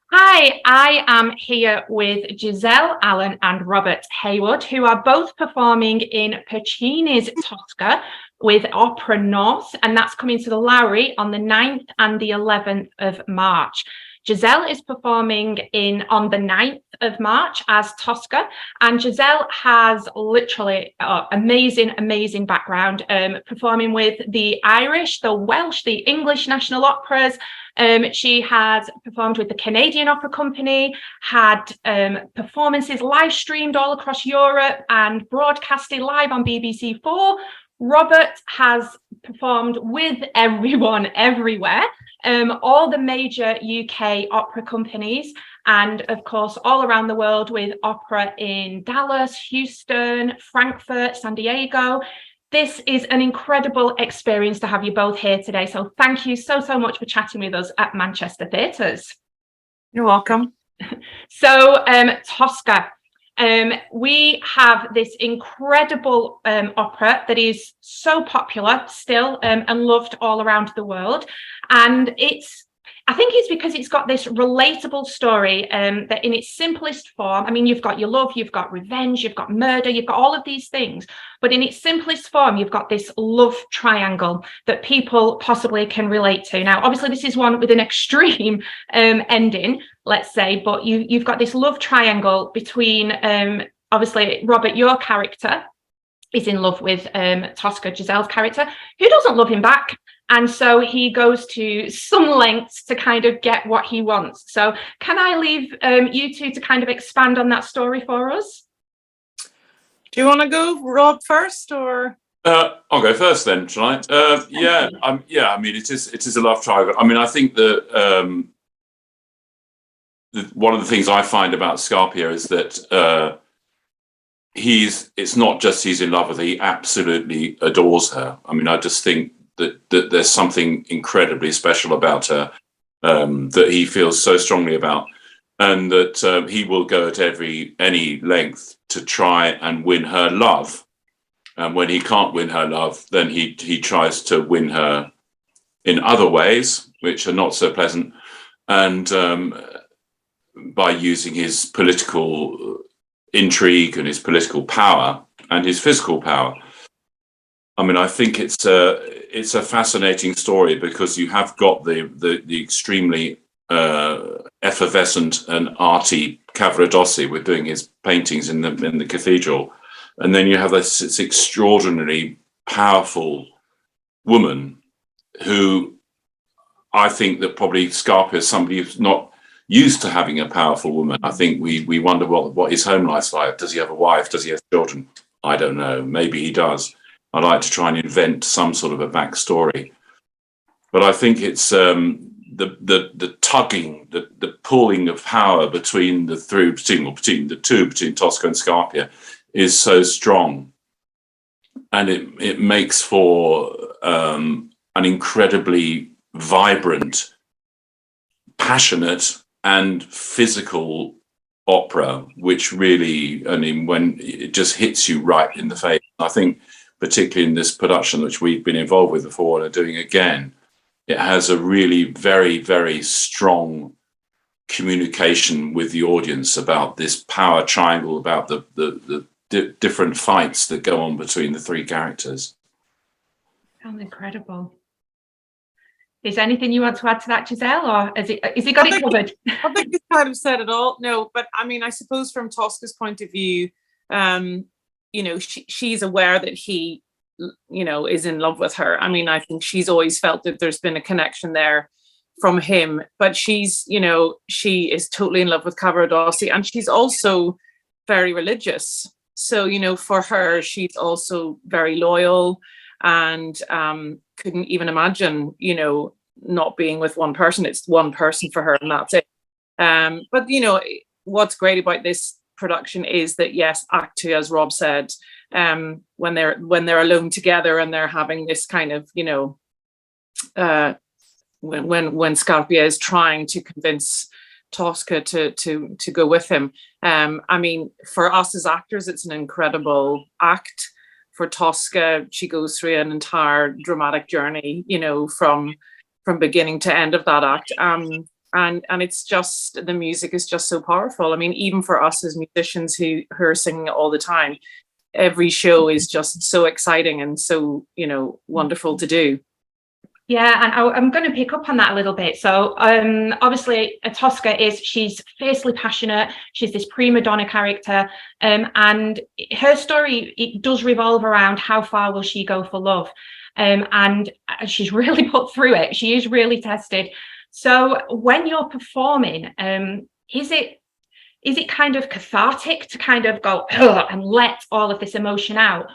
Hi, I am here with Giselle Allen and Robert Hayward, who are both performing in Puccini's Tosca with Opera North, and that's coming to the Lowry on the 9th and the 11th of March. Giselle is performing on the 9th of March as Tosca, and Giselle has literally amazing background, performing with the Irish, the Welsh, the English national operas. She has performed with the Canadian Opera Company, had performances live streamed all across Europe and broadcasted live on BBC4. Robert has performed with everyone everywhere, all the major UK opera companies, and of course all around the world with opera in Dallas, Houston, Frankfurt, San Diego. This is an incredible experience to have you both here today. So thank you so much for chatting with us at Manchester Theatres. You're welcome. So Tosca, we have this incredible opera that is so popular still and loved all around the world. And I think it's because it's got this relatable story that in its simplest form, I mean, you've got your love, you've got revenge, you've got murder, you've got all of these things. But in its simplest form, you've got this love triangle that people possibly can relate to. Now, obviously, this is one with an extreme ending, let's say, but you've got this love triangle between, obviously, Robert, your character is in love with Tosca, Giselle's character, who doesn't love him back. And so he goes to some lengths to kind of get what he wants. So can I leave you two to kind of expand on that story for us? Do you want to go, Rob, first, or? I'll go first then, shall I? I mean, it is a love triangle. I mean, I think that one of the things I find about Scarpia is that it's not just he's in love with her, he absolutely adores her. I mean, I just think that there's something incredibly special about her that he feels so strongly about, and that he will go at any length to try and win her love. And when he can't win her love, then he tries to win her in other ways, which are not so pleasant, and by using his political intrigue and his political power and his physical power. I mean, I think it's a fascinating story because you have got the extremely effervescent and arty Cavaradossi with doing his paintings in the cathedral, and then you have this extraordinarily powerful woman who I think that probably Scarpia is somebody who's not used to having a powerful woman. I think we wonder what his home life's like. Does he have a wife? Does he have children? I don't know. Maybe he does. I like to try and invent some sort of a backstory, but I think it's the tugging, the pulling of power between the two, between Tosca and Scarpia, is so strong, and it makes for an incredibly vibrant, passionate, and physical opera, which really, I mean, when it just hits you right in the face. I think, particularly in this production, which we've been involved with before and are doing again, it has a really very strong communication with the audience about this power triangle, about the different fights that go on between the three characters. Sounds incredible. Is there anything you want to add to that, Giselle, or has he got it covered? I think he's kind of said it all. No, but I mean, I suppose from Tosca's point of view, you know, she's aware that he, you know, is in love with her. I mean, I think she's always felt that there's been a connection there from him, but she's, you know, she is totally in love with Cavaradossi, and she's also very religious. So, you know, for her, she's also very loyal, and couldn't even imagine, you know, not being with one person. It's one person for her, and that's it. But, you know, what's great about this production is that, yes, Act Two, as Rob said, when they're alone together and they're having this kind of, you know, when Scarpia is trying to convince Tosca to go with him. I mean, for us as actors, it's an incredible act. For Tosca, she goes through an entire dramatic journey, you know, from beginning to end of that act. and it's just, the music is just so powerful. I mean, even for us as musicians who are singing it all the time, every show is just so exciting and so, wonderful to do. Yeah, and I'm going to pick up on that a little bit. So obviously Tosca she's fiercely passionate. She's this prima donna character, and her story, it does revolve around how far will she go for love, and she's really put through it. She is really tested. So when you're performing, is it kind of cathartic to kind of go and let all of this emotion out,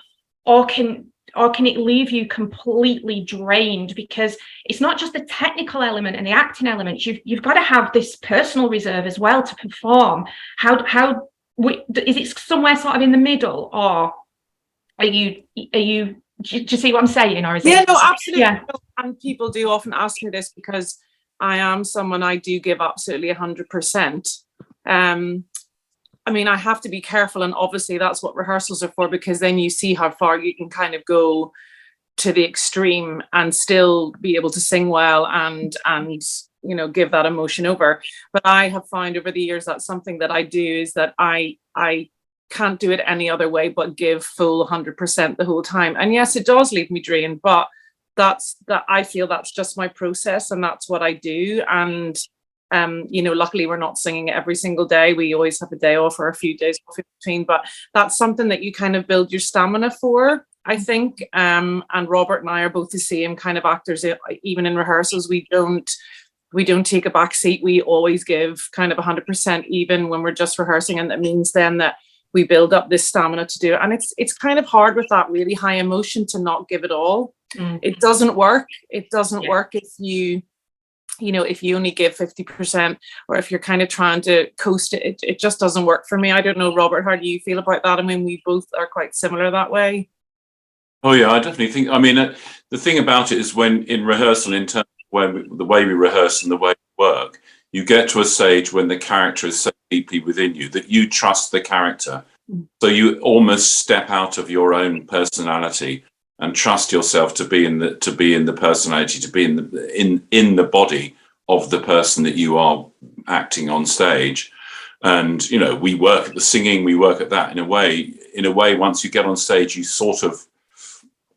or can it leave you completely drained? Because it's not just the technical element and the acting element. You've got to have this personal reserve as well to perform. Is it somewhere sort of in the middle, or are you? Do you see what I'm saying? Or is Yeah, it? no, absolutely. Yeah. And people do often ask me this because I am someone, I do give absolutely 100%. I mean, I have to be careful, and obviously that's what rehearsals are for, because then you see how far you can kind of go to the extreme and still be able to sing well and give that emotion over. But I have found over the years that something that I do is that I can't do it any other way but give full 100% the whole time. And yes, it does leave me drained, but I feel that's just my process, and that's what I do. And luckily we're not singing every single day. We always have a day off or a few days off in between, but that's something that you kind of build your stamina for, I think. And Robert and I are both the same kind of actors. Even in rehearsals, we don't take a back seat. We always give kind of 100%, even when we're just rehearsing. And that means then that we build up this stamina to do it. And it's kind of hard with that really high emotion to not give it all. It doesn't work. It doesn't work if if you only give 50%, or if you're kind of trying to coast it. It just doesn't work for me. I don't know, Robert, how do you feel about that? I mean, we both are quite similar that way. Oh yeah, I definitely think, I mean, the thing about it is, when in rehearsal, in terms of the way we rehearse and the way we work, you get to a stage when the character is so deeply within you that you trust the character. So you almost step out of your own personality and trust yourself to be in the personality, to be in the body of the person that you are acting on stage. And we work at the singing, we work at that in a way. Once you get on stage, you sort of,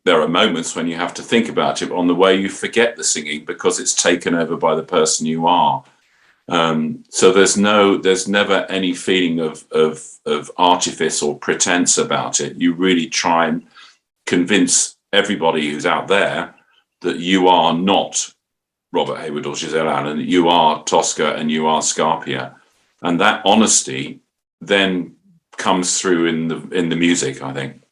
there are moments when you have to think about it. On the way, you forget the singing because it's taken over by the person you are. So there's never any feeling of artifice or pretense about it. You really try and convince everybody who's out there that you are not Robert Hayward or Giselle Allen, that you are Tosca and you are Scarpia. And that honesty then comes through in the music, I think.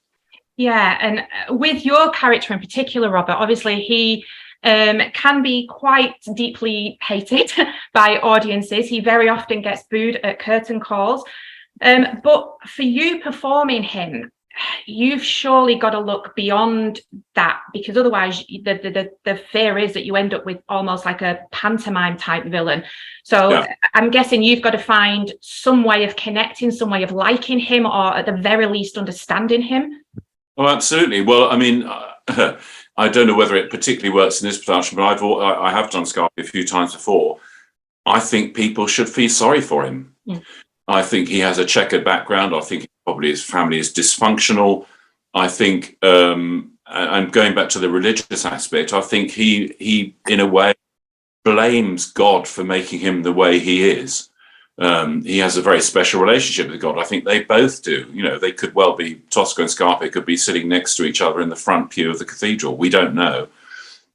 Yeah, and with your character in particular, Robert, obviously he can be quite deeply hated by audiences. He very often gets booed at curtain calls. But for you performing him, you've surely got to look beyond that, because otherwise the fear is that you end up with almost like a pantomime type villain. So yeah. I'm guessing you've got to find some way of connecting, some way of liking him, or at the very least understanding him. Oh, absolutely. Well, I mean, I don't know whether it particularly works in this production, but I have done Scarpia a few times before. I think people should feel sorry for him. Yeah. I think he has a checkered background. I think probably his family is dysfunctional. I think, and going back to the religious aspect, I think he in a way blames God for making him the way he is. He has a very special relationship with God. I think they both do. They could well be, Tosca and Scarpia could be sitting next to each other in the front pew of the cathedral. We don't know.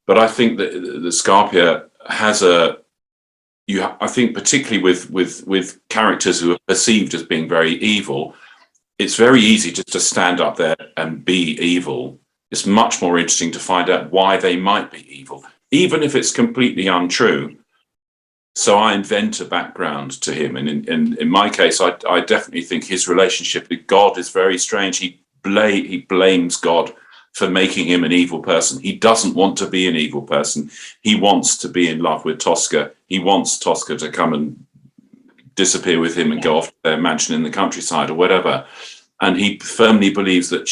But I think that the Scarpia has I think particularly with characters who are perceived as being very evil, it's very easy just to stand up there and be evil. It's much more interesting to find out why they might be evil, even if it's completely untrue. So I invent a background to him. And in my case, I definitely think his relationship with God is very strange. He blames God for making him an evil person. He doesn't want to be an evil person. He wants to be in love with Tosca. He wants Tosca to come and disappear with him and go off to their mansion in the countryside or whatever. And he firmly believes that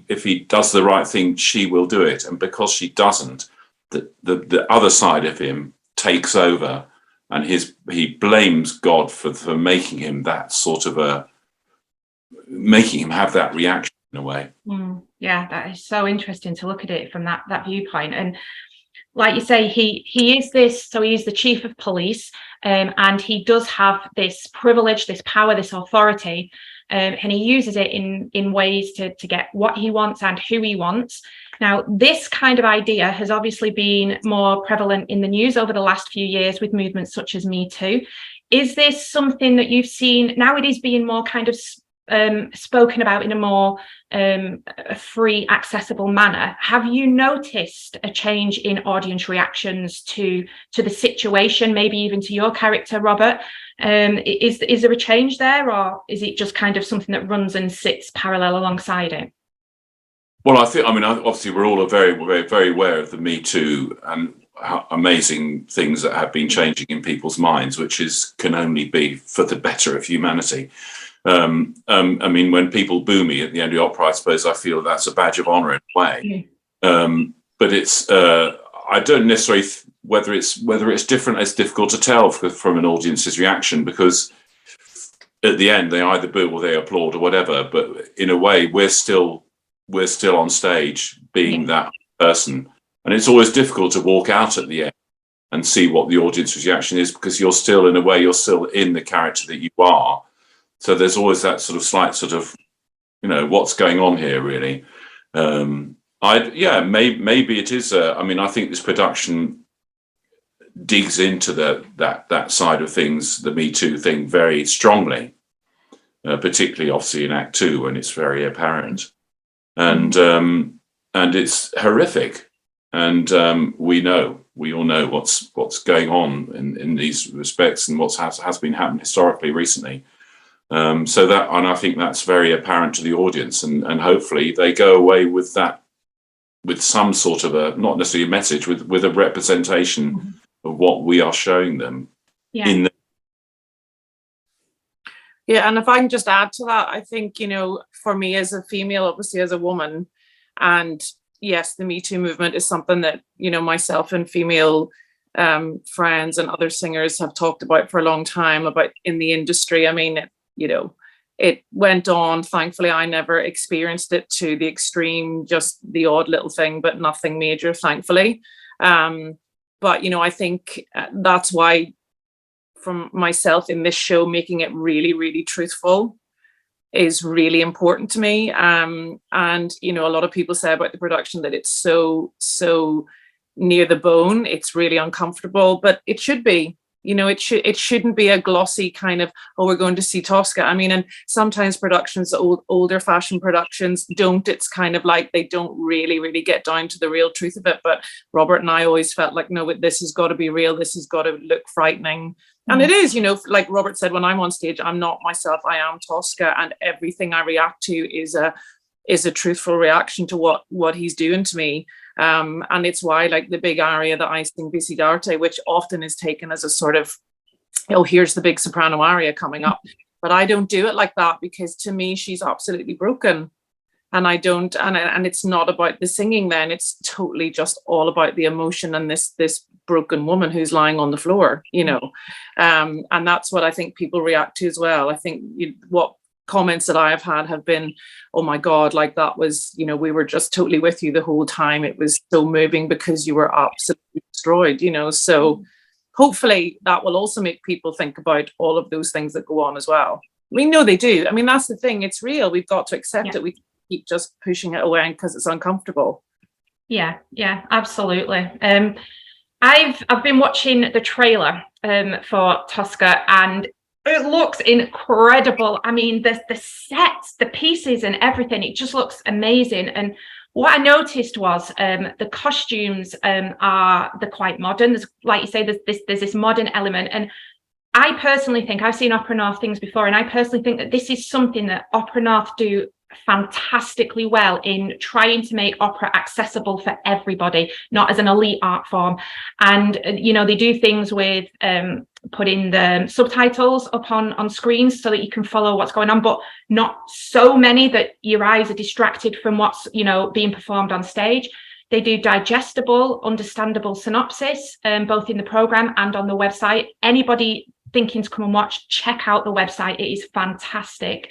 if he does the right thing, she will do it. And because she doesn't, the other side of him takes over. and he blames God for making him that sort of making him have that reaction in a way. Yeah, that is so interesting to look at it from that viewpoint. And like you say, he is this, so he's the chief of police, and he does have this privilege, this power, this authority, and he uses it in ways to get what he wants and who he wants. Now, this kind of idea has obviously been more prevalent in the news over the last few years with movements such as Me Too. Is this something that you've seen now? It is being more kind of spoken about in a more free, accessible manner. Have you noticed a change in audience reactions to the situation, maybe even to your character, Robert? Is there a change there, or is it just kind of something that runs and sits parallel alongside it? Well, I mean, obviously we're all very, very, very aware of the Me Too and how amazing things that have been changing in people's minds, which can only be for the better of humanity. I mean, when people boo me at the end of the opera, I suppose I feel that's a badge of honor in a way. But it's I don't necessarily whether it's different. It's difficult to tell from an audience's reaction, because at the end they either boo or they applaud or whatever. But in a way, we're still on stage being that person, and it's always difficult to walk out at the end and see what the audience's reaction is, because you're still in the character that you are. So there's always that sort of slight sort of, what's going on here, really. Maybe it is. I mean, I think this production digs into that side of things, the Me Too thing, very strongly, particularly obviously in Act 2 when it's very apparent, and it's horrific, and we all know what's going on in these respects and what has been happening historically recently. So I think that's very apparent to the audience, and hopefully they go away with that, with some sort of not necessarily a message, with a representation of what we are showing them. And if I can just add to that, I think, for me as a female, obviously as a woman, and yes, the Me Too movement is something that, myself and female friends and other singers have talked about for a long time, about in the industry. I mean, it went on. Thankfully, I never experienced it to the extreme, just the odd little thing, but nothing major, thankfully. But, I think that's why, from myself in this show, making it really, really truthful is really important to me. And, a lot of people say about the production that it's so near the bone. It's really uncomfortable, but it should be. It shouldn't be a glossy kind of, oh, we're going to see Tosca. I mean, and sometimes productions, older fashion productions don't. It's kind of like they don't really get down to the real truth of it. But Robert and I always felt like, no, this has got to be real. This has got to look frightening. And it is, like Robert said, when I'm on stage, I'm not myself. I am Tosca, and everything I react to is a truthful reaction to what he's doing to me. And it's why, like, the big aria that I sing, Visidarte, which often is taken as a sort of, oh, here's the big soprano aria coming up. But I don't do it like that, because to me, she's absolutely broken. And I don't, and it's not about the singing then. It's totally just all about the emotion and this broken woman who's lying on the floor, and that's what I think people react to as well. I think what comments that I have been, oh my God, like that was, we were just totally with you the whole time. It was so moving because you were absolutely destroyed, so hopefully that will also make people think about all of those things that go on as well. We know they do. I mean, that's the thing. It's real. We've got to accept it. We keep just pushing it away because it's uncomfortable. Yeah, absolutely. I've been watching the trailer for Tosca, and it looks incredible. I mean, the sets, the pieces and everything, it just looks amazing. And what I noticed was the costumes they're quite modern. There's, like you say, there's this modern element. And I personally think, I've seen Opera North things before, and I personally think that this is something that Opera North do fantastically well in trying to make opera accessible for everybody, not as an elite art form. And they do things with putting the subtitles up on screens so that you can follow what's going on, but not so many that your eyes are distracted from what's being performed on stage. They do digestible, understandable synopsis, both in the program and on the website. Anybody thinking to come and watch, check out the website. It is fantastic.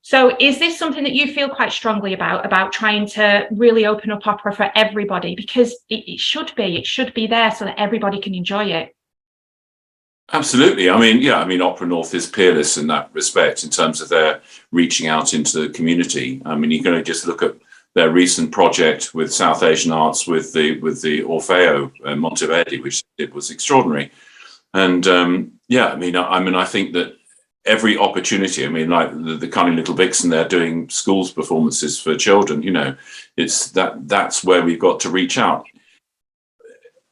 So is this something that you feel quite strongly about trying to really open up opera for everybody? Because it should be there so that everybody can enjoy it. Absolutely. I mean, Opera North is peerless in that respect in terms of their reaching out into the community. I mean, you're going to just look at their recent project with South Asian arts with the Orfeo Monteverdi, which it was extraordinary. And I think that every opportunity, like the Cunning Little Vixen, they're doing schools performances for children, it's that's where we've got to reach out.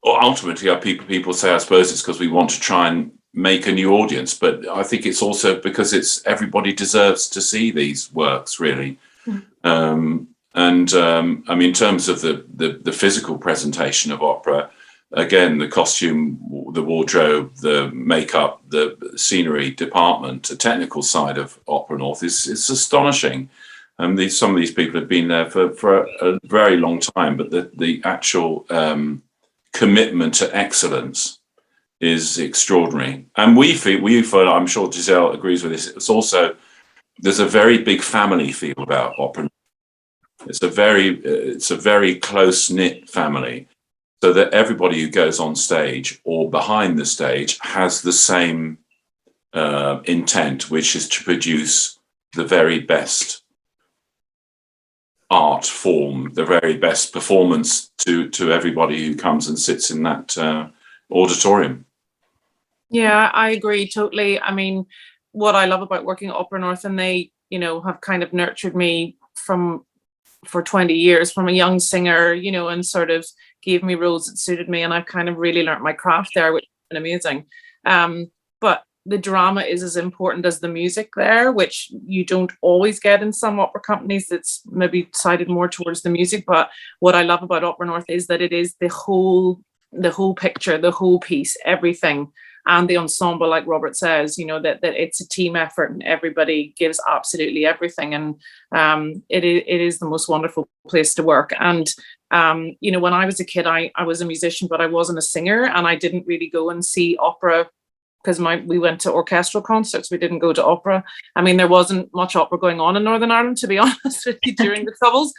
Or ultimately, people say, I suppose it's because we want to try and make a new audience, but I think it's also because it's everybody deserves to see these works, really. In terms of the physical presentation of opera, again, the costume, the wardrobe, the makeup, the scenery department, the technical side of Opera North is astonishing. Some of these people have been there for a very long time, but the actual commitment to excellence is extraordinary. And we feel, I'm sure Giselle agrees with this, there's a very big family feel about Opera North. It's a very close-knit family, so that everybody who goes on stage or behind the stage has the same intent, which is to produce the very best art form, the very best performance to everybody who comes and sits in that auditorium. Yeah, I agree totally. I mean, what I love about working at Opera North, and they, have kind of nurtured me for 20 years from a young singer, and sort of gave me roles that suited me, and I've kind of really learnt my craft there, which has been amazing. But the drama is as important as the music there, which you don't always get in some opera companies. That's maybe sided more towards the music. But what I love about Opera North is that it is the whole picture, the whole piece, everything. And the ensemble, like Robert says, that it's a team effort and everybody gives absolutely everything. And it is the most wonderful place to work. And, when I was a kid, I was a musician, but I wasn't a singer, and I didn't really go and see opera because we went to orchestral concerts. We didn't go to opera. I mean, there wasn't much opera going on in Northern Ireland, to be honest with you, during the Troubles.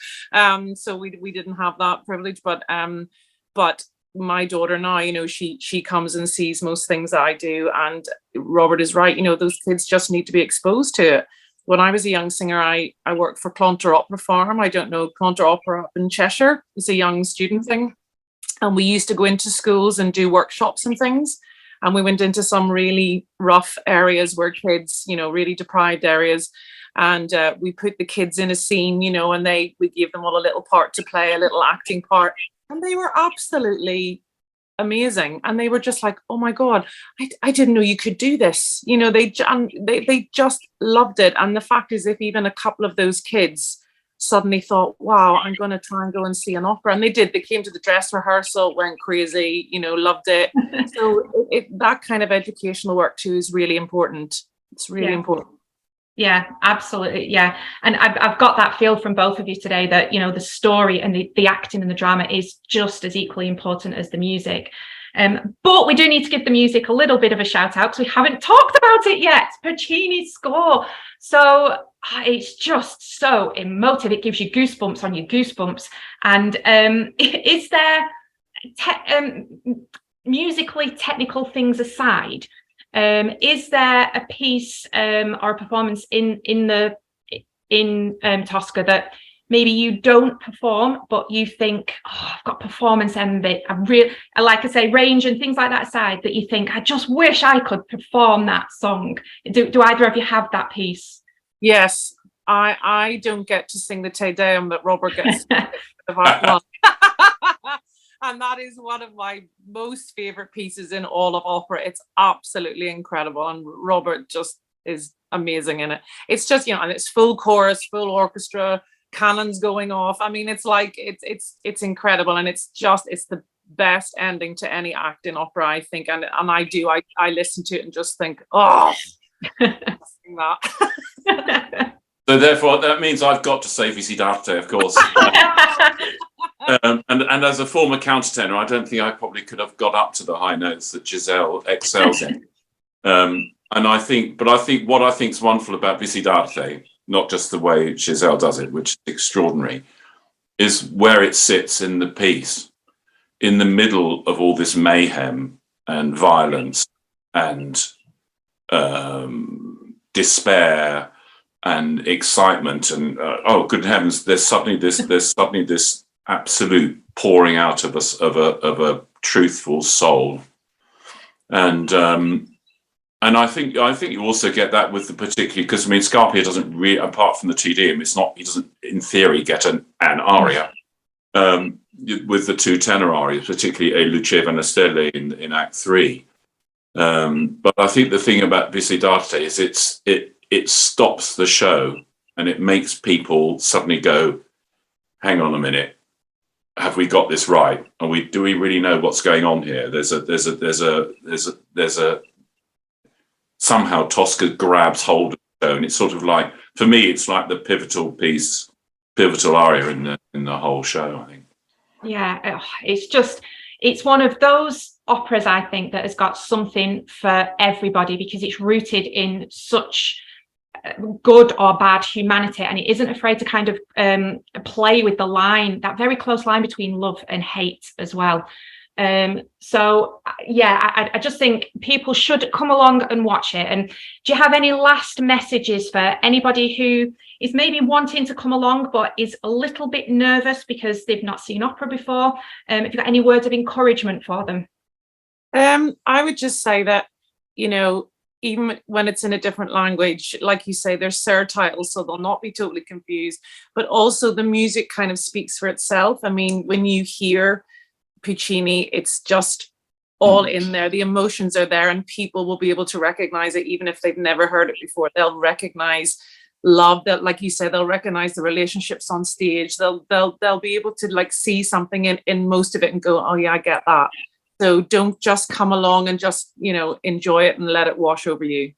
So we didn't have that privilege. But my daughter now, she comes and sees most things that I do, and Robert is right. Those kids just need to be exposed to it. When I was a young singer, I worked for Clontar Opera Farm. I don't know, Clontar Opera up in Cheshire. It's a young student thing, and we used to go into schools and do workshops and things. And we went into some really rough areas where kids, really deprived areas. And we put the kids in a scene, and we gave them all a little part to play, a little acting part. And they were absolutely amazing. And they were just like, oh my God, I didn't know you could do this. They just loved it. And the fact is, if even a couple of those kids suddenly thought, wow, I'm going to try and go and see an opera. And they did. They came to the dress rehearsal, went crazy, loved it. So that kind of educational work too is really important. It's really important. Yeah, absolutely. Yeah. And I've got that feel from both of you today that, the story and the acting and the drama is just as equally important as the music. But we do need to give the music a little bit of a shout out because we haven't talked about it yet. Puccini's score. So it's just so emotive. It gives you goosebumps on your goosebumps. And is there musically technical things aside, is there a piece or a performance in Tosca that maybe you don't perform, but you think, oh, I've got performance envy, like I say, range and things like that aside, that you think, I just wish I could perform that song? Do either of you have that piece? Yes, I don't get to sing the Te Deum, but Robert gets to. And that is one of my most favorite pieces in all of opera. It's absolutely incredible. And Robert just is amazing in it. It's just, and it's full chorus, full orchestra, cannons going off. I mean, it's like, it's incredible. And it's the best ending to any act in opera, I think. And I listen to it and just think, oh, sing that. So therefore, that means I've got to say Visitarte, of course. And as a former countertenor, I don't think I probably could have got up to the high notes that Giselle excels in. And I think what I think is wonderful about Visitate, not just the way Giselle does it, which is extraordinary, is where it sits in the piece, in the middle of all this mayhem and violence and despair and excitement and oh good heavens, there's suddenly this absolute pouring out of a truthful soul, and I think you also get that with the particularly, because I mean Scarpia doesn't really, apart from the TDM, he doesn't in theory get an aria with the two tenor arias, particularly E Luceva una Stella in Act 3. But I think the thing about Visitate is it stops the show and it makes people suddenly go, hang on a minute, have we got this right? Do we really know what's going on here? There's a somehow Tosca grabs hold of the show, and it's sort of like, for me, it's like the pivotal aria in the whole show, I think. Yeah, it's one of those operas, I think, that has got something for everybody, because it's rooted in such good or bad humanity, and it isn't afraid to kind of play with the line, that very close line between love and hate as well. So yeah, I just think people should come along and watch it. And do you have any last messages for anybody who is maybe wanting to come along but is a little bit nervous because they've not seen opera before? If you've got any words of encouragement for them? I would just say that, you know, even when it's in a different language, like you say, there's surtitles, so they'll not be totally confused, but also the music kind of speaks for itself. I mean, when you hear Puccini, it's just all in there. The emotions are there, and people will be able to recognize it even if they've never heard it before. They'll recognize love, that, like you said, they'll recognize the relationships on stage. They'll be able to like see something in most of it and go, oh yeah, I get that. So don't just come along and just, you know, enjoy it and let it wash over you.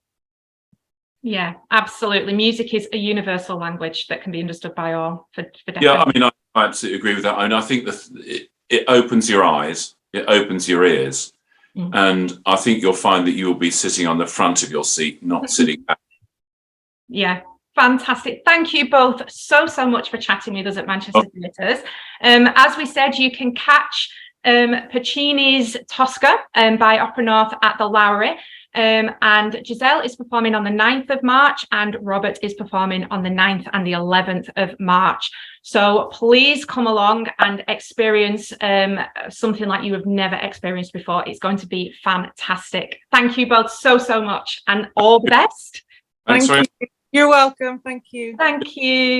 Yeah, absolutely. Music is a universal language that can be understood by all. Yeah, I mean, I absolutely agree with that. I mean, I think it opens your eyes, it opens your ears, and I think you'll find that you will be sitting on the front of your seat, not sitting back. Yeah, fantastic. Thank you both so much for chatting with us at Manchester Theatres. As we said, you can catch Puccini's Tosca by Opera North at the Lowry, and Giselle is performing on the 9th of March and Robert is performing on the 9th and the 11th of March. So please come along and experience something like you have never experienced before. It's going to be fantastic. Thank you both so much, and all the best. Thanks very much. You're welcome. Thank you. Thank you.